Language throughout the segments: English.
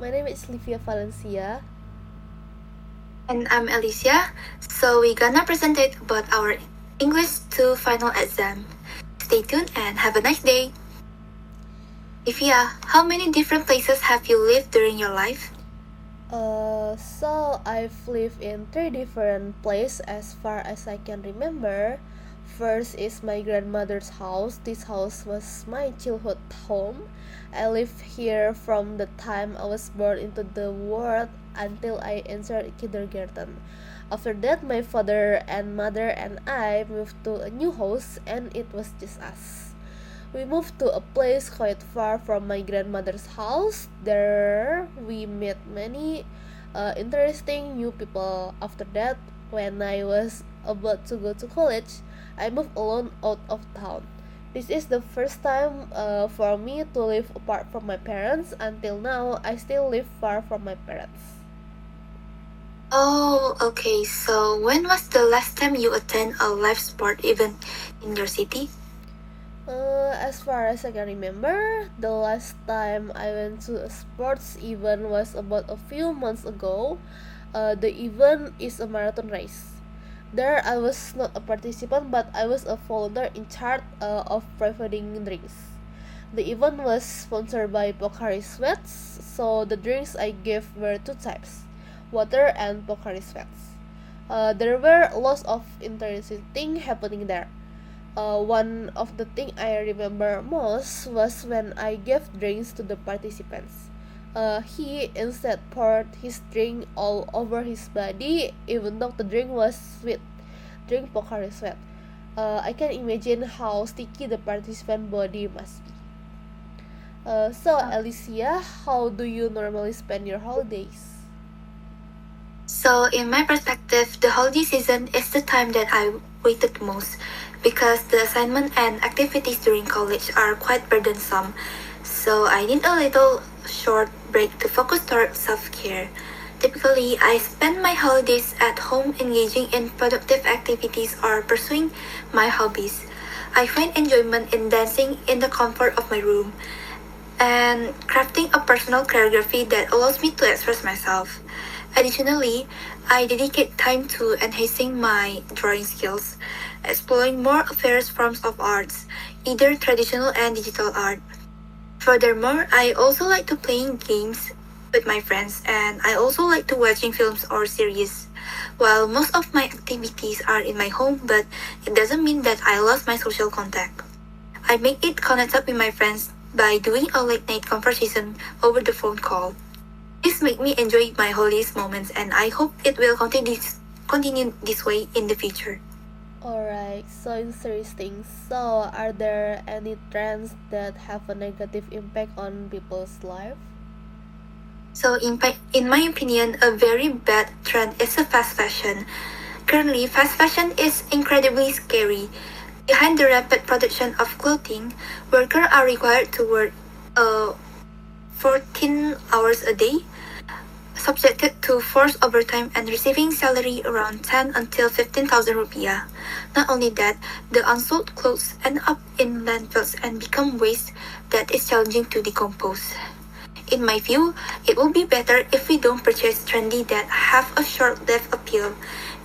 my name is Livia Valencia. And I'm Elicia. So we're gonna present it about our English 2 final exam. Stay tuned and have a nice day. Livia, how many different places have you lived during your life? So I've lived in 3 different places as far as I can remember. First is my grandmother's house. This house was my childhood home. I lived here from the time I was born into the world until I entered kindergarten. After that, my father and mother and I moved to a new house, and it was just us. We moved to a place quite far from my grandmother's house. There, we met many interesting new people. After that, when I was about to go to college, I moved alone out of town. This is the first time for me to live apart from my parents. Until now, I still live far from my parents. Oh, okay. So when was the last time you attended a live sport event in your city? As far as I can remember, the last time I went to a sports event was about a few months ago. The event is a marathon race. There, I was not a participant, but I was a volunteer in charge of providing drinks. The event was sponsored by Pocari Sweats, so the drinks I gave were two types, water and Pocari Sweats. There were lots of interesting things happening there. One of the things I remember most was when I gave drinks to the participants. He instead poured his drink all over his body, even though the drink was sweet. Drink Pocari Sweat. I can imagine how sticky the participant body must be. So, Alicia, how do you normally spend your holidays? So, in my perspective, the holiday season is the time that I waited most because the assignment and activities during college are quite burdensome. So, I need a little short break to focus towards self-care. Typically, I spend my holidays at home engaging in productive activities or pursuing my hobbies. I find enjoyment in dancing in the comfort of my room and crafting a personal choreography that allows me to express myself. Additionally, I dedicate time to enhancing my drawing skills, exploring more various forms of arts, either traditional and digital art. Furthermore, I also like to playing games with my friends, and I also like to watching films or series. While most of my activities are in my home, but it doesn't mean that I lost my social contact. I make it connected with my friends by doing a late night conversation over the phone call. This makes me enjoy my holidays moments, and I hope it will continue this way in the future. Alright, so interesting. So, are there any trends that have a negative impact on people's life? So, in my opinion, a very bad trend is the fast fashion. Currently, fast fashion is incredibly scary. Behind the rapid production of clothing, workers are required to work 14 hours a day, subjected to forced overtime and receiving salary around 10 until 15,000 rupiah. Not only that, the unsold clothes end up in landfills and become waste that is challenging to decompose. In my view, it will be better if we don't purchase trendy that have a short-lived appeal.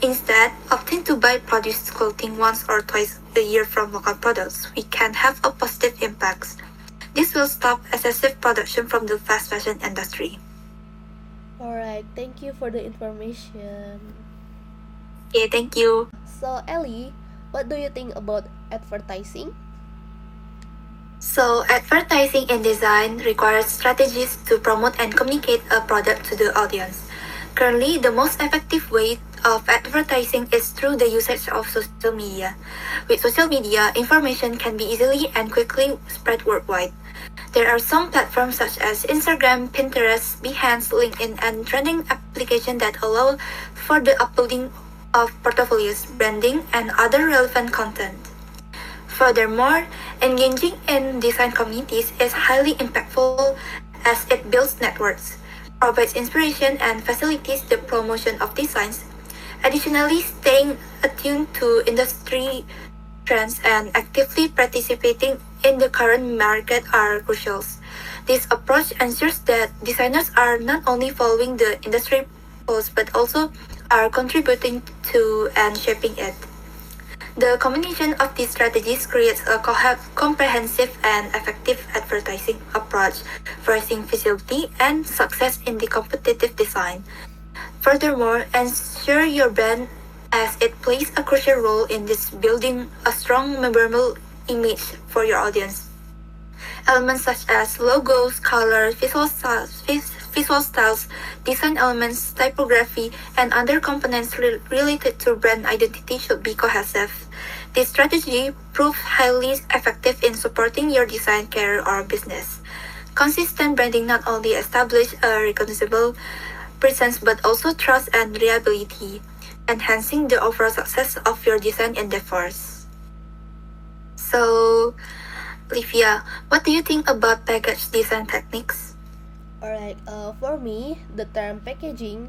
Instead, opting to buy produced clothing once or twice a year from local products, we can have a positive impact. This will stop excessive production from the fast fashion industry. Alright, thank you for the information. Okay, thank you. So, Ellie, what do you think about advertising? So, advertising and design requires strategies to promote and communicate a product to the audience. Currently, the most effective way of advertising is through the usage of social media. With social media, information can be easily and quickly spread worldwide. There are some platforms such as Instagram, Pinterest, Behance, LinkedIn, and trending applications that allow for the uploading of portfolios, branding, and other relevant content. Furthermore, engaging in design communities is highly impactful as it builds networks, provides inspiration, and facilitates the promotion of designs. Additionally, staying attuned to industry trends and actively participating in the current market are crucial. This approach ensures that designers are not only following the industry pulse but also are contributing to and shaping it. The combination of these strategies creates a comprehensive and effective advertising approach, forcing visibility and success in the competitive design. Furthermore, ensure your brand as it plays a crucial role in this building a strong, memorable image for your audience. Elements such as logos, colors, visual styles, design elements, typography, and other components related to brand identity should be cohesive. This strategy proved highly effective in supporting your design career or business. Consistent branding not only establishes a recognizable presence but also trust and reliability, enhancing the overall success of your design endeavors. So, Livia, what do you think about package design techniques? Alright, for me, the term packaging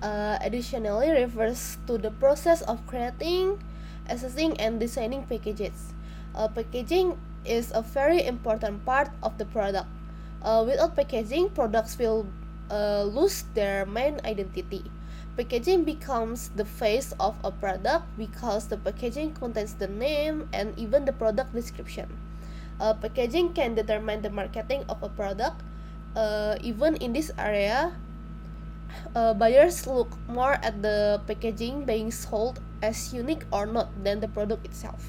additionally refers to the process of creating, assessing, and designing packages. Packaging is a very important part of the product. Without packaging, products will lose their main identity. Packaging becomes the face of a product because the packaging contains the name and even the product description. Packaging can determine the marketing of a product. Even in this area, buyers look more at the packaging being sold as unique or not than the product itself.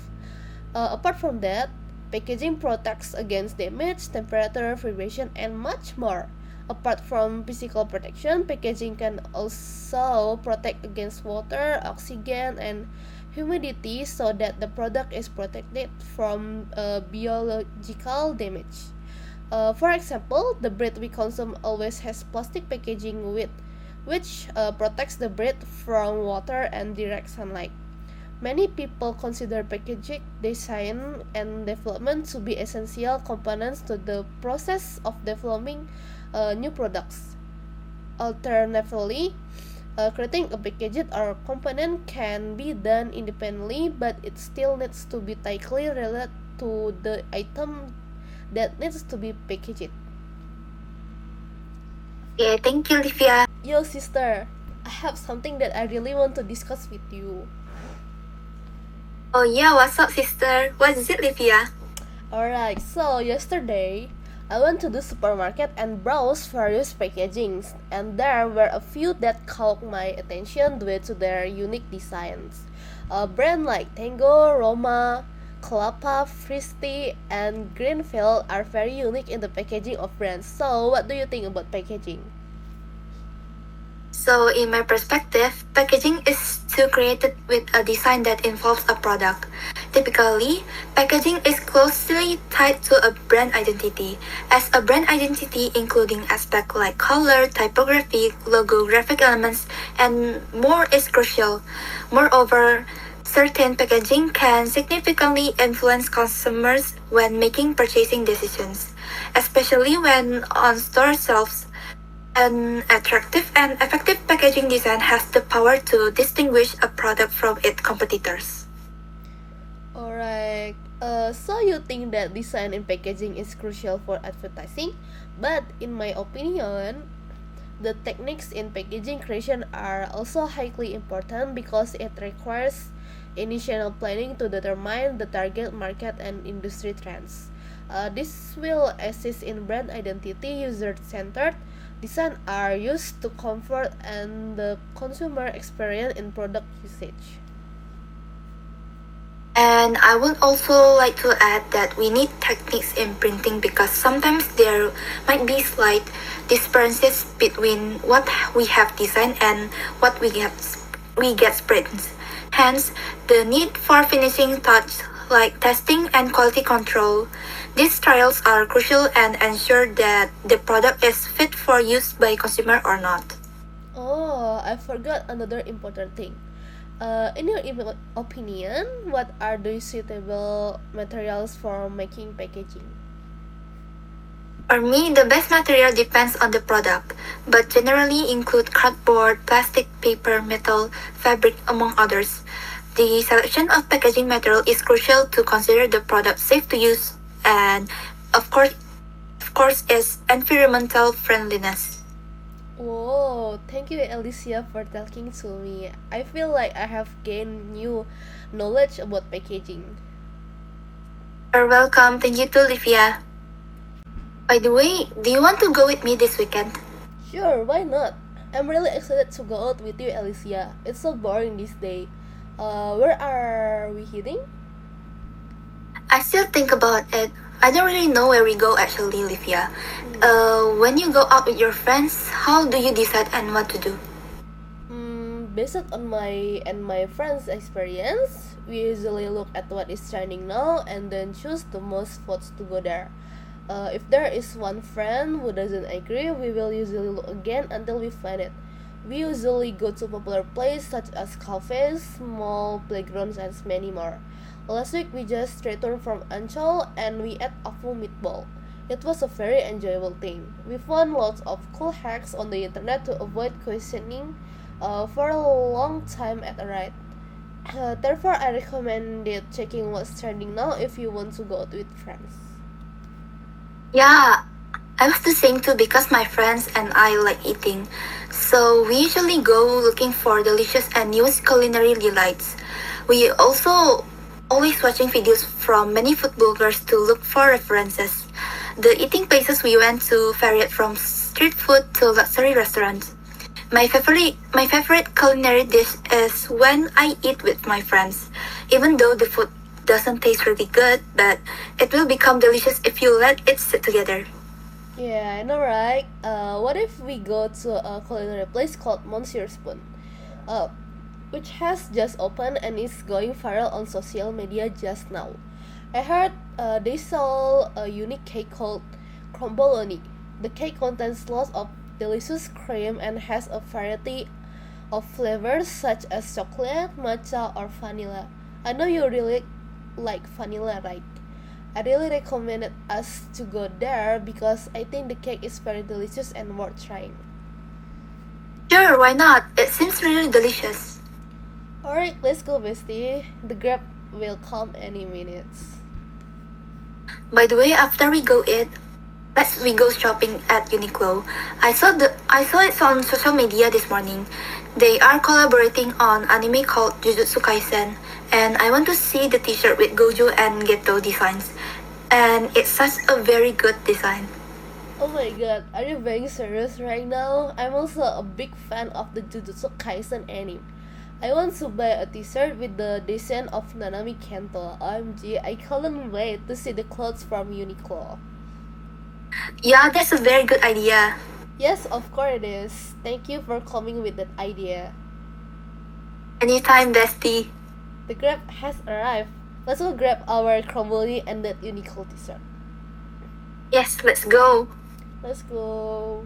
Apart from that, packaging protects against damage, temperature, vibration, and much more. Apart from physical protection, packaging can also protect against water, oxygen, and humidity so that the product is protected from biological damage. For example, the bread we consume always has plastic packaging which protects the bread from water and direct sunlight. Many people consider packaging design and development to be essential components to the process of developing new products. Alternatively, creating a package or component can be done independently, but it still needs to be tightly related to the item that needs to be packaged. Okay, thank you, Livia. Yo, sister, I have something that I really want to discuss with you. Oh yeah, what's up, sister? What is it, Livia? Alright, so yesterday I went to the supermarket and browsed various packagings, and there were a few that caught my attention due to their unique designs. A brand like Tango, Roma, Kalapa, Fristy, and Greenfield are very unique in the packaging of brands. So, what do you think about packaging? So, in my perspective, packaging is still created with a design that involves a product. Typically, packaging is closely tied to a brand identity, as a brand identity including aspects like color, typography, logo, graphic elements, and more is crucial. Moreover, certain packaging can significantly influence consumers when making purchasing decisions, especially when on store shelves. An attractive and effective packaging design has the power to distinguish a product from its competitors. Alright, so you think that design and packaging is crucial for advertising, but in my opinion, the techniques in packaging creation are also highly important because it requires initial planning to determine the target market and industry trends. This will assist in brand identity, user-centered design are used to comfort and the consumer experience in product usage. And I would also like to add that we need techniques in printing because sometimes there might be slight differences between what we have designed and what we get printed. Hence, the need for finishing touch like testing and quality control. These trials are crucial and ensure that the product is fit for use by consumer or not. Oh, I forgot another important thing. In your opinion, what are the suitable materials for making packaging? For me, the best material depends on the product, but generally include cardboard, plastic, paper, metal, fabric, among others. The selection of packaging material is crucial to consider the product safe to use and, of course, course, is environmental friendliness. Whoa, thank you, Elicia, for talking to me. I feel like I have gained new knowledge about packaging. You're welcome. Thank you too, Livia. By the way, do you want to go with me this weekend? Sure, why not? I'm really excited to go out with you, Elicia. It's so boring this day. Where are we heading? I still think about it. I don't really know where we go actually, Livia. When you go out with your friends, how do you decide and what to do? Based on my friends' experience, we usually look at what is trending now and then choose the most spots to go there. If there is one friend who doesn't agree, we will usually look again until we find it. We usually go to popular places such as cafes, mall, playgrounds, and many more. Last week we just returned from Ancol and we ate a full meatball. It was a very enjoyable thing. We found lots of cool hacks on the internet to avoid questioning for a long time at a ride. Therefore, I recommended checking what's trending now if you want to go out with friends. Yeah, I was the same too because my friends and I like eating. So we usually go looking for delicious and newest culinary delights. We also always watching videos from many food bloggers to look for references. The eating places we went to varied from street food to luxury restaurants. My favorite culinary dish is when I eat with my friends. Even though the food doesn't taste really good, but it will become delicious if you let it sit together. Yeah, I know, right? What if we go to a culinary place called Monsieur Spoon, which has just opened and is going viral on social media just now? I heard they sell a unique cake called crumboloni. The cake contains lots of delicious cream and has a variety of flavors such as chocolate, matcha, or vanilla. I know you really like vanilla, right? I really recommended us to go there because I think the cake is very delicious and worth trying. Sure, why not? It seems really delicious. Alright, let's go, bestie. The Grab will come any minutes. By the way, after we go eat, we go shopping at Uniqlo. I saw it on social media this morning. They are collaborating on anime called Jujutsu Kaisen, and I want to see the t-shirt with Gojo and Geto designs. And it's such a very good design. Oh my god, are you being serious right now? I'm also a big fan of the Jujutsu Kaisen anime. I want to buy a t-shirt with the design of Nanami Kento. OMG, I couldn't wait to see the clothes from Uniqlo. Yeah, that's a very good idea. Yes, of course it is. Thank you for coming with that idea. Anytime, bestie. The Grab has arrived. Let's go grab our crumble and that Uniqlo t-shirt. Yes, let's go. Let's go.